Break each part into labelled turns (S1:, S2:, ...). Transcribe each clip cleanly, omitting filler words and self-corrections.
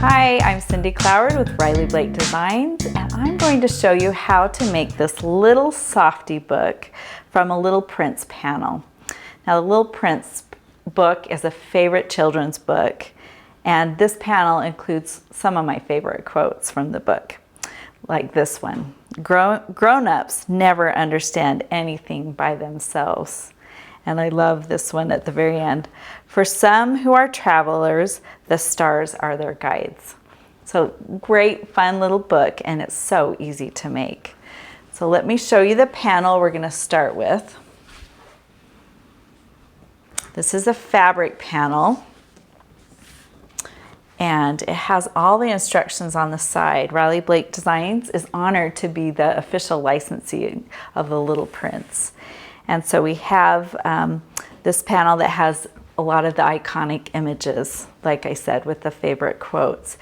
S1: Hi, I'm Cindy Cloward with Riley Blake Designs, and I'm going to show you how to make this little softie book from a Little Prince panel. Now, the Little Prince book is a favorite children's book, and this panel includes some of my favorite quotes from the book, like this one. Grown-ups never understand anything by themselves. And I love this one at the very end. For some who are travelers, the stars are their guides. So great, fun little book, and it's so easy to make. So let me show you the panel we're going to start with. This is a fabric panel, and it has all the instructions on the side. Riley Blake Designs is honored to be the official licensee of the Little Prince. And so we have this panel that has a lot of the iconic images, like I said, with the favorite quotes.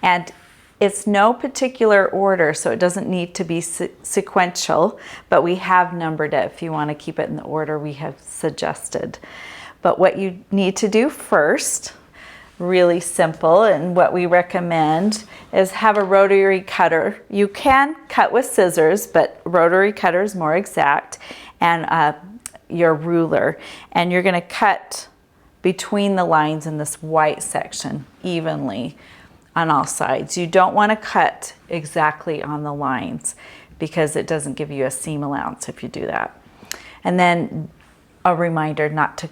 S1: And it's no particular order, so it doesn't need to be sequential, but we have numbered it if you want to keep it in the order we have suggested. But what you need to do first, really simple, and what we recommend is have a rotary cutter. You can cut with scissors, but rotary cutter is more exact, and your ruler. And you're going to cut between the lines in this white section evenly on all sides. You don't want to cut exactly on the lines because it doesn't give you a seam allowance if you do that. And then a reminder not to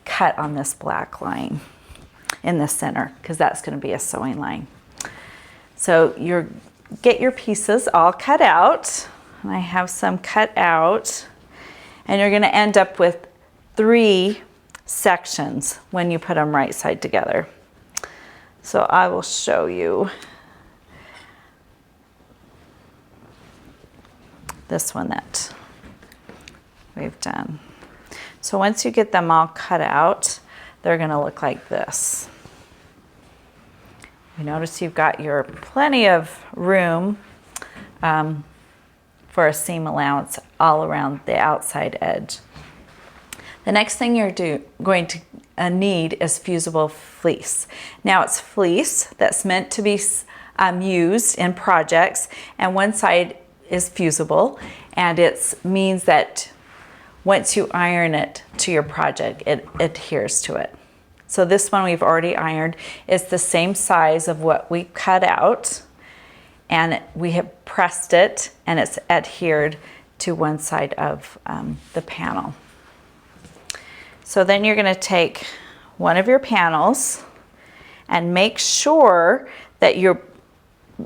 S1: cut on this black line in the center, because that's going to be a sewing line. So get your pieces all cut out, and I have some cut out, and you're going to end up with 3 sections when you put them right side together. So I will show you this one that we've done. So once you get them all cut out, they're going to look like this. You notice you've got your plenty of room for a seam allowance all around the outside edge. The next thing you're going to need is fusible fleece. Now it's fleece that's meant to be used in projects, and one side is fusible, and it means that once you iron it to your project, it adheres to it. So this one we've already ironed. It's the same size of what we cut out, and we have pressed it, and it's adhered to one side of the panel. So then you're going to take one of your panels and make sure that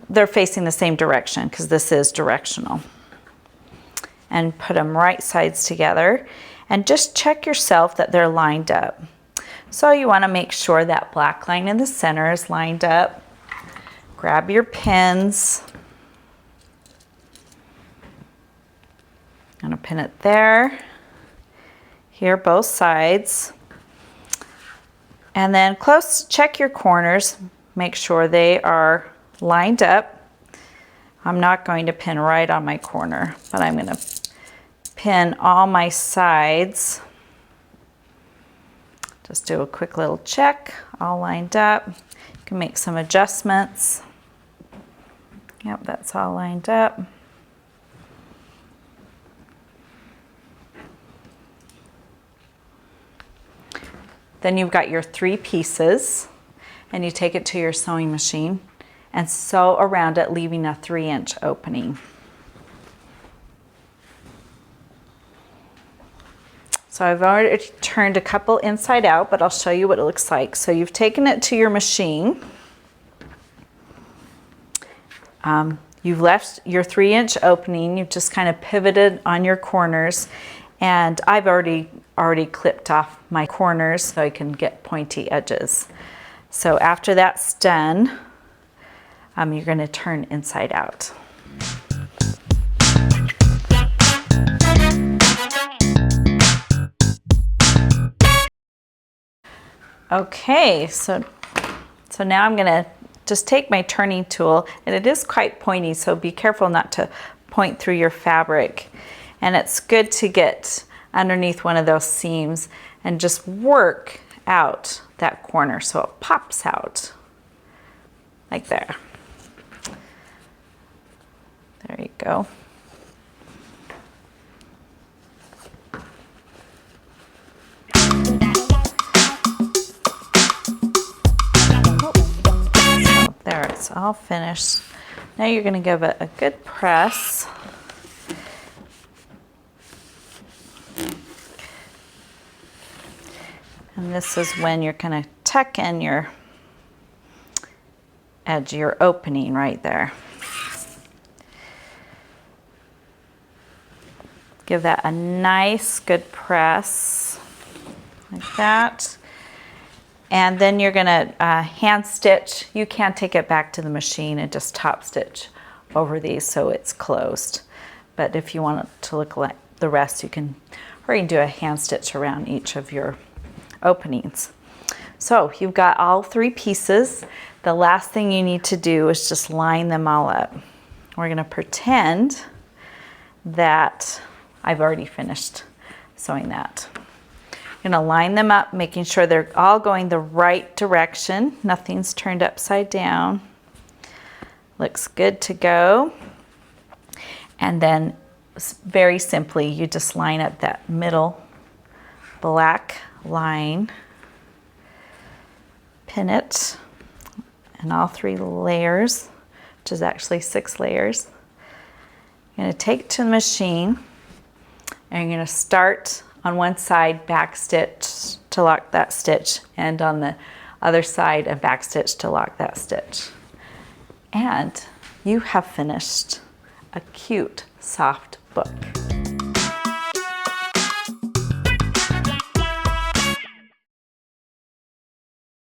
S1: they're facing the same direction, because this is directional. And put them right sides together, and just check yourself that they're lined up. So you want to make sure that black line in the center is lined up. Grab your pins. I'm going to pin it there. Here, both sides. And then check your corners. Make sure they are lined up. I'm not going to pin right on my corner, but I'm going to pin all my sides. Just do a quick little check, all lined up. You can make some adjustments. Yep, that's all lined up. Then you've got your 3 pieces, and you take it to your sewing machine and sew around it, leaving a 3-inch opening. So I've already turned a couple inside out, but I'll show you what it looks like. So you've taken it to your machine. You've left your 3-inch opening. You've just kind of pivoted on your corners, and I've already clipped off my corners so I can get pointy edges. So after that's done, you're going to turn inside out. Okay, so now I'm going to just take my turning tool, and it is quite pointy, so be careful not to point through your fabric. And it's good to get underneath one of those seams and just work out that corner so it pops out like there. There you go. So there, it's all finished. Now you're going to give it a good press. And this is when you're going to tuck in your edge, your opening right there. Give that a nice good press like that. And then you're going to hand stitch. You can take it back to the machine and just top stitch over these so it's closed. But if you want it to look like the rest, you can do a hand stitch around each of your openings. So you've got all 3 pieces. The last thing you need to do is just line them all up. We're going to pretend that I've already finished sewing that. You're going to line them up, making sure they're all going the right direction. Nothing's turned upside down. Looks good to go. And then very simply, you just line up that middle black line, pin it in all 3 layers, which is actually 6 layers. You're going to take it to the machine and you're going to start on one side, back stitch to lock that stitch, and on the other side, a back stitch to lock that stitch. And you have finished a cute, soft book.